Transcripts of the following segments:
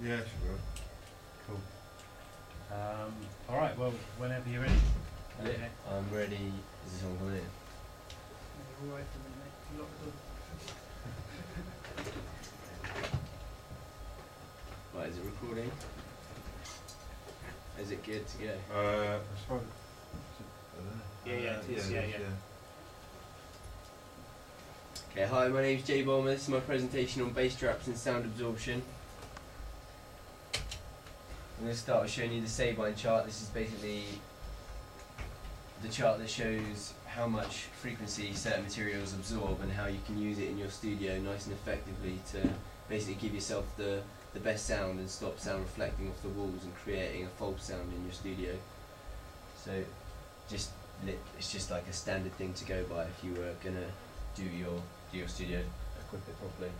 Yeah, sure. Cool. Alright, well, whenever you're ready. Okay. I'm ready. Is this on coming in? You're all right for a minute, mate. Lock the door. Right, is it recording? Is it good to go? As far as Yeah, it is, yeah. Okay, hi, my name's Jay Balmer. This is my presentation on bass traps and sound absorption. I'm going to start with showing you the Sabine chart. This is basically the chart that shows how much frequency certain materials absorb and how you can use it in your studio nice and effectively to basically give yourself the best sound and stop sound reflecting off the walls and creating a false sound in your studio. So it's just like a standard thing to go by if you were going to do your studio, equip it properly.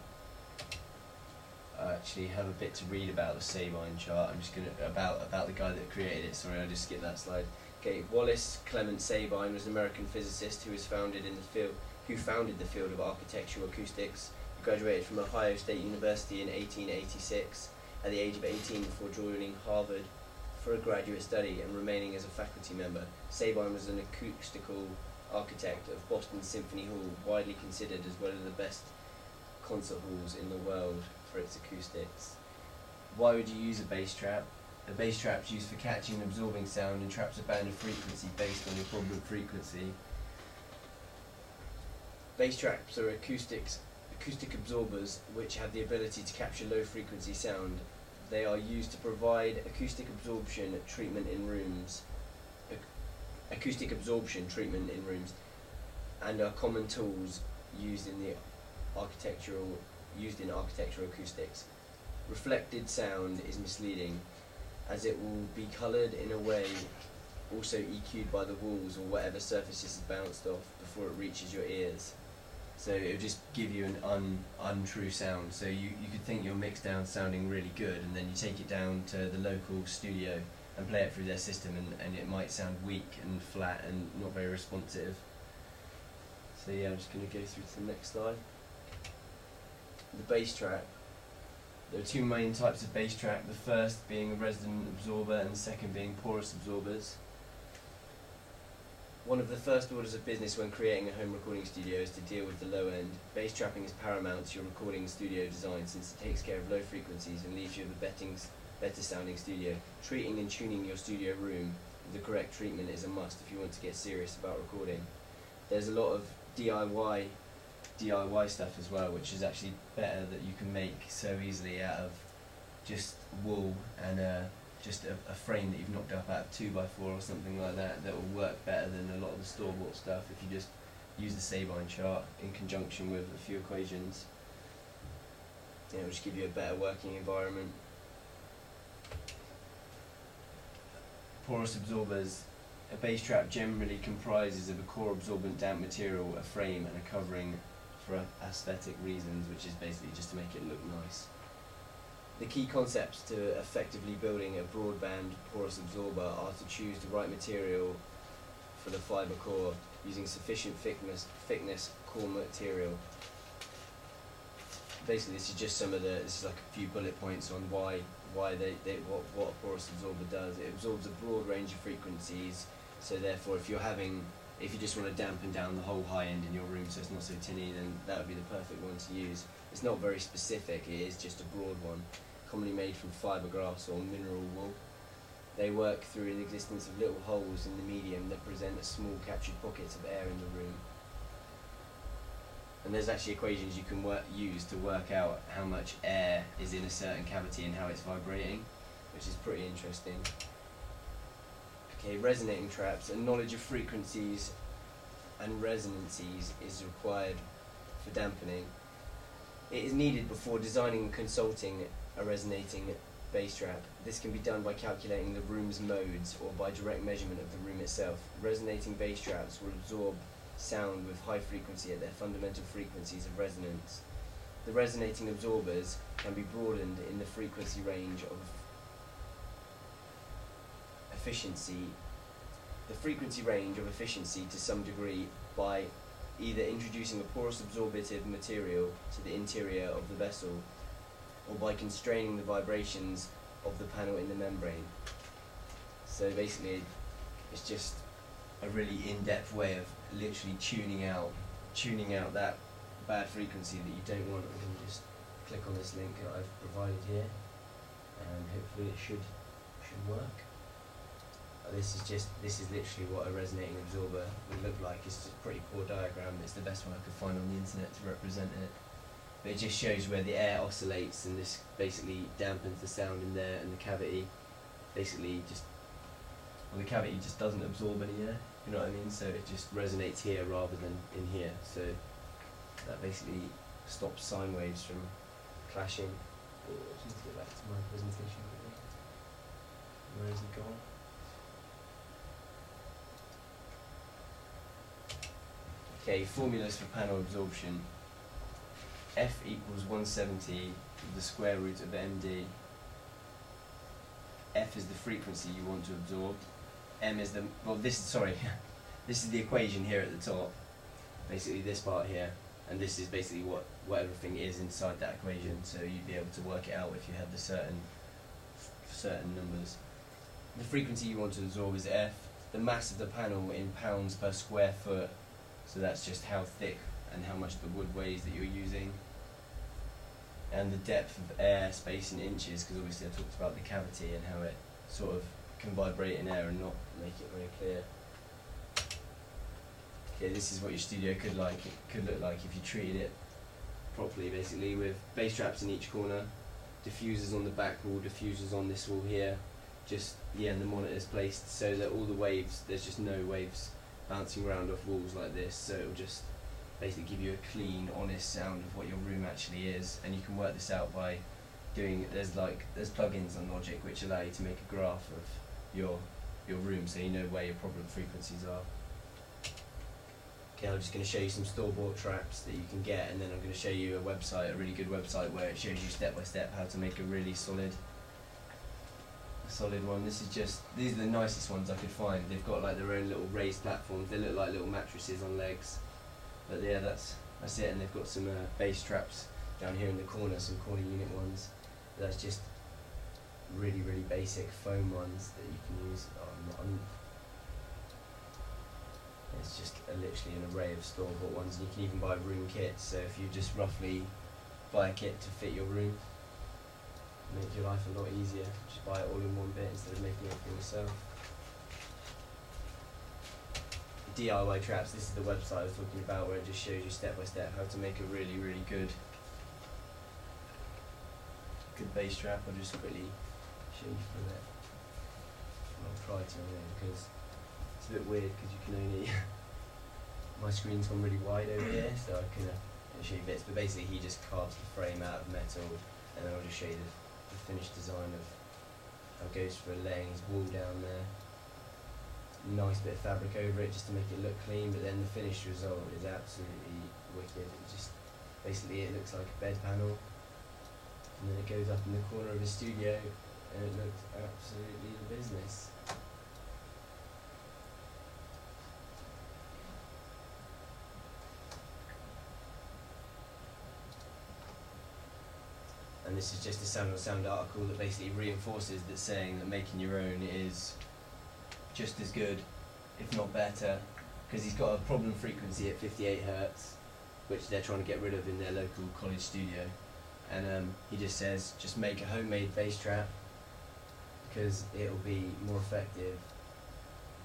I actually have a bit to read about the Sabine chart. I'm just going to, about the guy that created it. Sorry, I'll just skip that slide. Okay, Wallace Clement Sabine was an American physicist who founded the field of architectural acoustics. He graduated from Ohio State University in 1886 at the age of 18 before joining Harvard for a graduate study and remaining as a faculty member. Sabine was an acoustical architect of Boston Symphony Hall, widely considered as one of the best concert halls in the world for its acoustics. Why would you use a bass trap? A bass trap is used for catching and absorbing sound and traps a band of frequency based on your problem frequency. Bass traps are acoustic absorbers which have the ability to capture low frequency sound. They are used to provide acoustic absorption treatment in rooms, and are common tools used in architectural acoustics. Reflected sound is misleading, as it will be coloured in a way also EQ'd by the walls or whatever surfaces is bounced off before it reaches your ears. So it will just give you an untrue sound. So you could think your mix down sounding really good, and then you take it down to the local studio and play it through their system, and it might sound weak and flat and not very responsive. So yeah, I'm just going to go through to the next slide. The bass trap. There are two main types of bass trap, the first being a resonant absorber and the second being porous absorbers. One of the first orders of business when creating a home recording studio is to deal with the low end. Bass trapping is paramount to your recording studio design since it takes care of low frequencies and leaves you with a better sounding studio. Treating and tuning your studio room with the correct treatment is a must if you want to get serious about recording. There's a lot of DIY stuff as well, which is actually better, that you can make so easily out of just wool and just a frame that you've knocked up out of 2x4 or something like that will work better than a lot of the store-bought stuff if you just use the Sabine chart in conjunction with a few equations. Yeah, it'll just give you a better working environment. Porous absorbers. A bass trap generally comprises of a core absorbent damp material, a frame and a covering for aesthetic reasons, which is basically just to make it look nice. The key concepts to effectively building a broadband porous absorber are to choose the right material for the fibre core, using sufficient thickness core material. Basically, this is like a few bullet points on what a porous absorber does. It absorbs a broad range of frequencies, so therefore if you just want to dampen down the whole high end in your room so it's not so tinny, then that would be the perfect one to use. It's not very specific, it is just a broad one, commonly made from fiberglass or mineral wool. They work through an existence of little holes in the medium that present as small captured pockets of air in the room. And there's actually equations you can use to work out how much air is in a certain cavity and how it's vibrating, which is pretty interesting. Okay, resonating traps. A knowledge of frequencies and resonances is required for dampening. It is needed before designing and consulting a resonating bass trap. This can be done by calculating the room's modes or by direct measurement of the room itself. Resonating bass traps will absorb sound with high frequency at their fundamental frequencies of resonance. The resonating absorbers can be broadened in the frequency range of efficiency to some degree by either introducing a porous absorptive material to the interior of the vessel or by constraining the vibrations of the panel in the membrane. So basically, it's just a really in-depth way of literally tuning out that bad frequency that you don't want. I'm going to just click on this link that I've provided here, and hopefully it should work. This is literally what a resonating absorber would look like. It's just a pretty poor diagram, but it's the best one I could find on the internet to represent it. But it just shows where the air oscillates, and this basically dampens the sound in there, and the cavity basically the cavity just doesn't absorb any air, you know what I mean? So it just resonates here rather than in here. So that basically stops sine waves from clashing. Oh, I need to get back to my presentation quickly. Where is it gone? Okay, formulas for panel absorption. F equals 170 with the square root of MD. F is the frequency you want to absorb. M is this is the equation here at the top. Basically this part here, and this is basically what everything is inside that equation. So you'd be able to work it out if you had the certain numbers. The frequency you want to absorb is F. The mass of the panel in pounds per square foot. So that's just how thick and how much the wood weighs that you're using. And the depth of air space in inches, because obviously I talked about the cavity and how it sort of can vibrate in air and not make it very clear. Okay, this is what your studio could look like if you treated it properly, basically, with bass traps in each corner, diffusers on the back wall, diffusers on this wall here, and the monitors placed so that all the waves, there's just no waves bouncing around off walls like this, so it will just basically give you a clean, honest sound of what your room actually is. And you can work this out by doing, there's plugins on Logic which allow you to make a graph of your room, so you know where your problem frequencies are. Okay, I'm just going to show you some store-bought traps that you can get, and then I'm going to show you a really good website where it shows you step by step how to make a really solid one. These are the nicest ones I could find. They've got like their own little raised platforms. They look like little mattresses on legs. But yeah, that's it. And they've got some bass traps down here in the corner, some corner unit ones. That's just really, really basic foam ones that you can use. It's just literally an array of store-bought ones, and you can even buy room kits. So if you just roughly buy a kit to fit your room, make your life a lot easier. Just buy it all in one bit instead of making it for yourself. DIY traps, this is the website I was talking about, where it just shows you step by step how to make a really, really good bass trap. I'll just quickly show you through it. I'll try to anyway, because it's a bit weird because you can only my screen's gone really wide over here, so I can show you bits, but basically he just carves the frame out of metal, and then I'll just show you the finished design of how it goes for laying his wall down there. Nice bit of fabric over it just to make it look clean, but then the finished result is absolutely wicked. It just basically it looks like a bed panel, and then it goes up in the corner of his studio, and it looks absolutely the business. And this is just a Sound on Sound article that basically reinforces that, saying that making your own is just as good, if not better, because he's got a problem frequency at 58 Hertz, which they're trying to get rid of in their local college studio. And he just says, just make a homemade bass trap, because it'll be more effective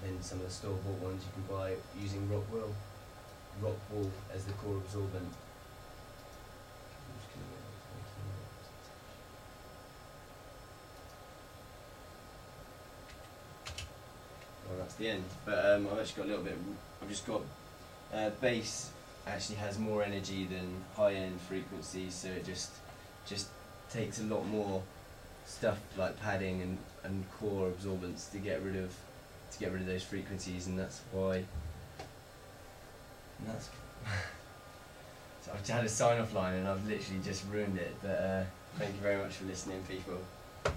than some of the store-bought ones you can buy using rock wool as the core absorbent. Well, that's the end. But I've actually got a little bit. I've just got bass actually has more energy than high-end frequencies, so it just takes a lot more stuff like padding and core absorbents to get rid of those frequencies, and that's why. And that's. So I've had a sign-off line and I've literally just ruined it. But thank you very much for listening, people. Yeah.